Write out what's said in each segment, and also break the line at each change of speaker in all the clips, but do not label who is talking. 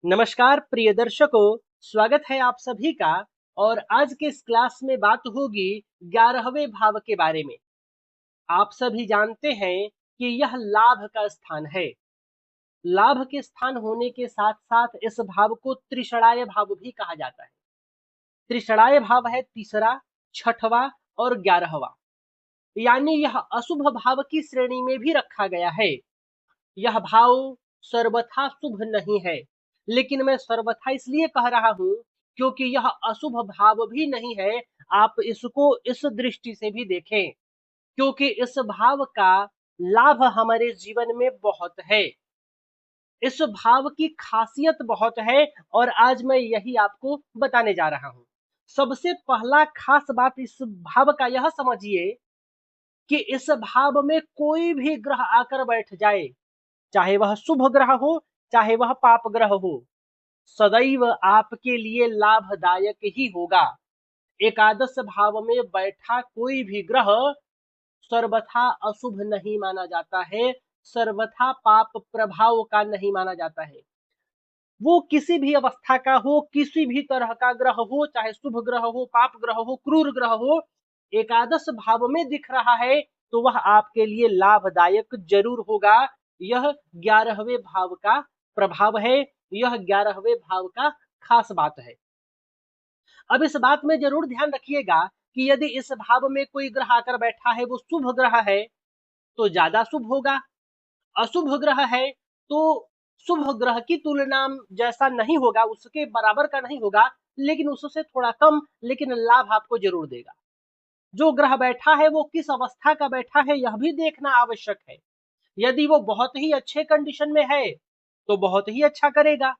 नमस्कार प्रिय दर्शकों, स्वागत है आप सभी का। और आज के इस क्लास में बात होगी 11वें भाव के बारे में। आप सभी जानते हैं कि यह लाभ का स्थान है। लाभ के स्थान होने के साथ साथ इस भाव को त्रिषणाय भाव भी कहा जाता है। त्रिषणाय भाव है तीसरा, छठवां और 11वां, यानी यह अशुभ भाव की श्रेणी में भी रखा गया है। यह भाव सर्वथा शुभ नहीं है, लेकिन मैं सर्वथा इसलिए कह रहा हूं क्योंकि यह अशुभ भाव भी नहीं है। आप इसको इस दृष्टि से भी देखें, क्योंकि इस भाव का लाभ हमारे जीवन में बहुत है। इस भाव की खासियत बहुत है और आज मैं यही आपको बताने जा रहा हूं। सबसे पहला खास बात इस भाव का यह समझिए कि इस भाव में कोई भी ग्रह आकर बैठ जाए, चाहे वह शुभ ग्रह हो चाहे वह पाप ग्रह हो, सदैव आपके लिए लाभदायक ही होगा। एकादश भाव में बैठा कोई भी ग्रह सर्वथा अशुभ नहीं माना जाता है, सर्वथा पाप प्रभाव का नहीं माना जाता है। वो किसी भी अवस्था का हो, किसी भी तरह का ग्रह हो, चाहे शुभ ग्रह हो, पाप ग्रह हो, क्रूर ग्रह हो, एकादश भाव में दिख रहा है तो वह आपके लिए लाभदायक जरूर होगा। यह 11वें भाव का प्रभाव है, यह 11वें भाव का खास बात है। अब इस बात में जरूर ध्यान रखिएगा कि यदि इस भाव में कोई ग्रह आकर बैठा है, वो शुभ ग्रह है तो ज्यादा शुभ होगा। अशुभ ग्रह है तो शुभ ग्रह की तुलना जैसा नहीं होगा, उसके बराबर का नहीं होगा, लेकिन उससे थोड़ा कम, लेकिन लाभ आपको जरूर देगा। जो ग्रह बैठा है वो किस अवस्था का बैठा है यह भी देखना आवश्यक है। यदि वो बहुत ही अच्छे कंडीशन में है तो बहुत ही अच्छा करेगा,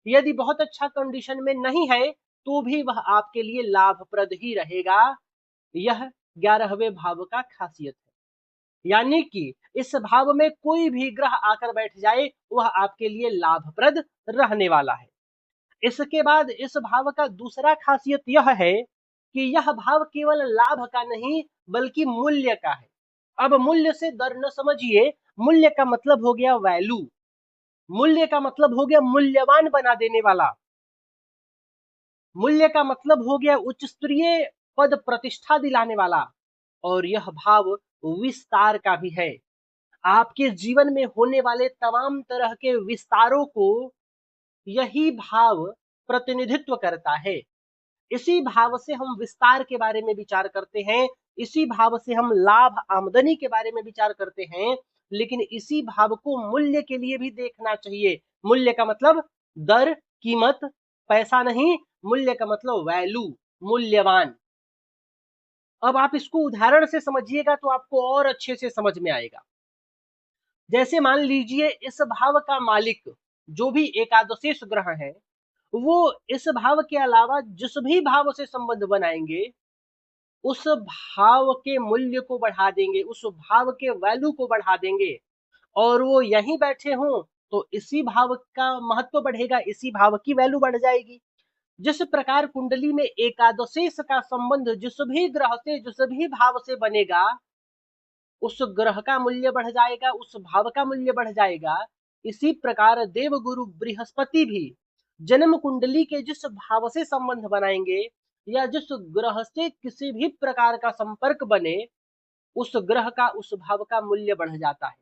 यदि बहुत अच्छा कंडीशन में नहीं है तो भी वह आपके लिए लाभप्रद ही रहेगा। यह 11वें भाव का खासियत है, यानी कि इस भाव में कोई भी ग्रह आकर बैठ जाए वह आपके लिए लाभप्रद रहने वाला है। इसके बाद इस भाव का दूसरा खासियत यह है कि यह भाव केवल लाभ का नहीं बल्कि मूल्य का है। अब मूल्य से दर न समझिए, मूल्य का मतलब हो गया वैल्यू, मूल्य का मतलब हो गया मूल्यवान बना देने वाला, मूल्य का मतलब हो गया उच्च स्तरीय पद प्रतिष्ठा दिलाने वाला। और यह भाव विस्तार का भी है। आपके जीवन में होने वाले तमाम तरह के विस्तारों को यही भाव प्रतिनिधित्व करता है। इसी भाव से हम विस्तार के बारे में विचार करते हैं, इसी भाव से हम लाभ आमदनी के बारे में विचार करते हैं। लेकिन इसी भाव को मूल्य के लिए भी देखना चाहिए। मूल्य का मतलब दर, कीमत, पैसा नहीं, मूल्य का मतलब वैल्यू, मूल्यवान। अब आप इसको उदाहरण से समझिएगा तो आपको और अच्छे से समझ में आएगा। जैसे मान लीजिए इस भाव का मालिक जो भी एकादशेष ग्रह है, वो इस भाव के अलावा जिस भी भाव से संबंध बनाएंगे उस भाव के मूल्य को बढ़ा देंगे, उस भाव के वैल्यू को बढ़ा देंगे। और वो यहीं बैठे हों तो इसी भाव का महत्व बढ़ेगा, इसी भाव की वैल्यू बढ़ जाएगी। जिस प्रकार कुंडली में एकादशेष का संबंध जिस भी ग्रह से, जिस भी भाव से बनेगा, उस ग्रह का मूल्य बढ़ जाएगा, उस भाव का मूल्य बढ़ जाएगा। इसी प्रकार देवगुरु बृहस्पति भी जन्म कुंडली के जिस भाव से संबंध बनाएंगे या जिस ग्रह से किसी भी प्रकार का संपर्क बने, उस ग्रह का, उस भाव का मूल्य बढ़ जाता है।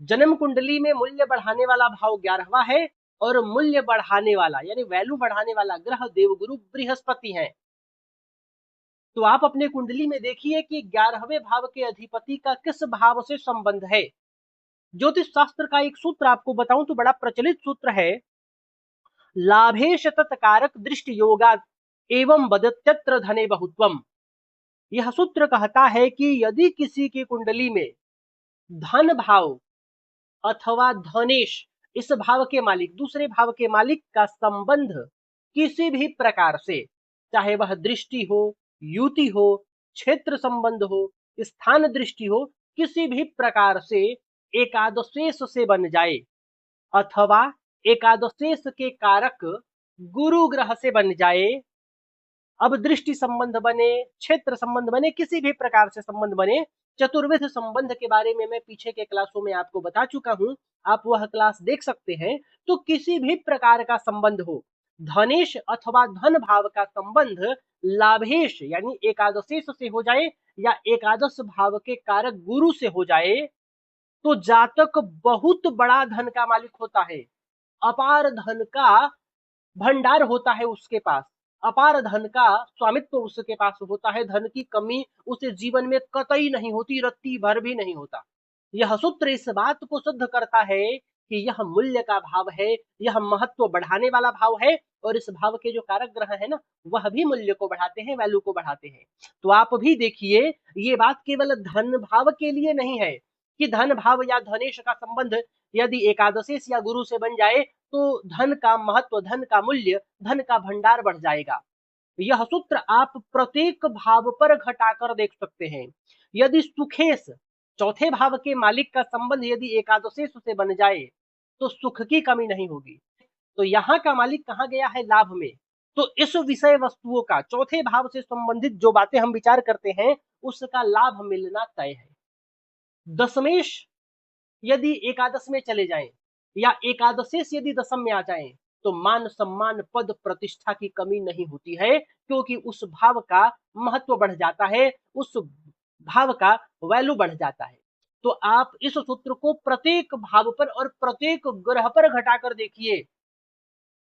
जन्म कुंडली में मूल्य बढ़ाने वाला भाव 11वां है और मूल्य बढ़ाने वाला यानी वैल्यू बढ़ाने वाला ग्रह देवगुरु बृहस्पति है। तो आप अपने कुंडली में देखिए कि 11वें भाव के अधिपति का किस भाव से संबंध है। ज्योतिष शास्त्र का एक सूत्र आपको बताऊं तो बड़ा प्रचलित सूत्र है, लाभेश तत्कारक दृष्टि योगा एवं बदत्यत्र धने बहुत्वम। यह सूत्र कहता है कि यदि किसी की कुंडली में धन भाव अथवा धनेश, इस भाव के मालिक, दूसरे भाव के मालिक का संबंध किसी भी प्रकार से, चाहे वह दृष्टि हो, युति हो, क्षेत्र संबंध हो, स्थान दृष्टि हो, किसी भी प्रकार से एकादशेष से बन जाए अथवा एकादशेष के कारक गुरु ग्रह से बन जाए, अब दृष्टि संबंध बने, क्षेत्र संबंध बने, किसी भी प्रकार से संबंध बने, चतुर्विध संबंध के बारे में मैं पीछे के क्लासों में आपको बता चुका हूं, आप वह क्लास देख सकते हैं। तो किसी भी प्रकार का संबंध हो, धनेश अथवा धन भाव का संबंध लाभेश यानी एकादशेश से हो जाए या एकादश भाव के कारक गुरु से हो जाए, तो जातक बहुत बड़ा धन का मालिक होता है, अपार धन का भंडार होता है उसके पास, अपार धन का स्वामित्व उसके पास होता है, धन की कमी उसे जीवन में कतई नहीं होती, रत्ती भर भी नहीं होता। यह सूत्र इस बात को सिद्ध करता है कि यह मूल्य का भाव है, यह महत्व बढ़ाने वाला भाव है, और इस भाव के जो कारक ग्रह है ना, वह भी मूल्य को बढ़ाते हैं, वैल्यू को बढ़ाते हैं। तो आप भी देखिए, ये बात केवल धन भाव के लिए नहीं है कि धन भाव या धनेश का संबंध यदि एकादशेश या गुरु से बन जाए तो धन का महत्व, धन का मूल्य, धन का भंडार बढ़ जाएगा। यह सूत्र आप प्रत्येक भाव पर घटाकर देख सकते हैं। यदि सुखेश चौथे भाव के मालिक का संबंध यदि एकादशेश से बन जाए तो सुख की कमी नहीं होगी। तो यहाँ का मालिक कहाँ गया है? लाभ में। तो इस विषय वस्तुओं का चौथे भाव से संबंधित जो बातें हम विचार करते हैं उसका लाभ मिलना तय है। दशमेश यदि एकादश में चले जाएं या एकादशेश यदि दशम में आ जाएं तो मान सम्मान पद प्रतिष्ठा की कमी नहीं होती है, क्योंकि उस भाव का महत्व बढ़ जाता है, उस भाव का वैल्यू बढ़ जाता है। तो आप इस सूत्र को प्रत्येक भाव पर और प्रत्येक ग्रह पर घटाकर देखिए।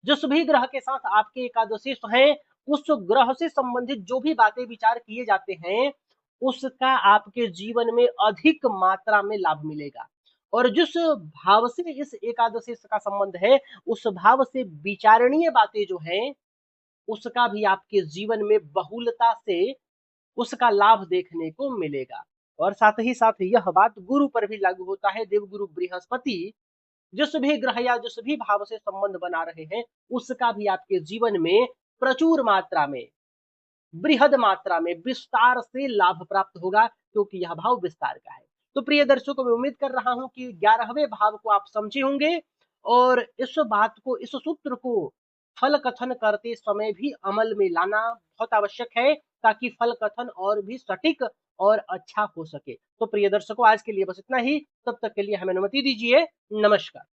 जिस भी ग्रह के साथ आपके एकादशेश हैं, उस ग्रह से संबंधित जो भी बातें विचार किए जाते हैं उसका आपके जीवन में अधिक मात्रा में लाभ मिलेगा। और जिस भाव से इस एकादशेश का संबंध है उस भाव से विचारणीय बातें जो हैं उसका भी आपके जीवन में बहुलता से उसका लाभ देखने को मिलेगा। और साथ ही साथ यह बात गुरु पर भी लागू होता है। देवगुरु बृहस्पति जिस भी ग्रह या जिस भी भाव से संबंध बना रहे हैं उसका भी आपके जीवन में प्रचुर मात्रा में, बृहद मात्रा में, विस्तार से लाभ प्राप्त होगा, क्योंकि यह भाव विस्तार का है। तो प्रिय दर्शकों, मैं उम्मीद कर रहा हूं कि 11वें भाव को आप समझे होंगे और इस बात को, इस सूत्र को फल कथन करते समय भी अमल में लाना बहुत आवश्यक है, ताकि फल कथन और भी सटीक और अच्छा हो सके। तो प्रिय दर्शकों, आज के लिए बस इतना ही। तब तक के लिए हमें अनुमति दीजिए। नमस्कार।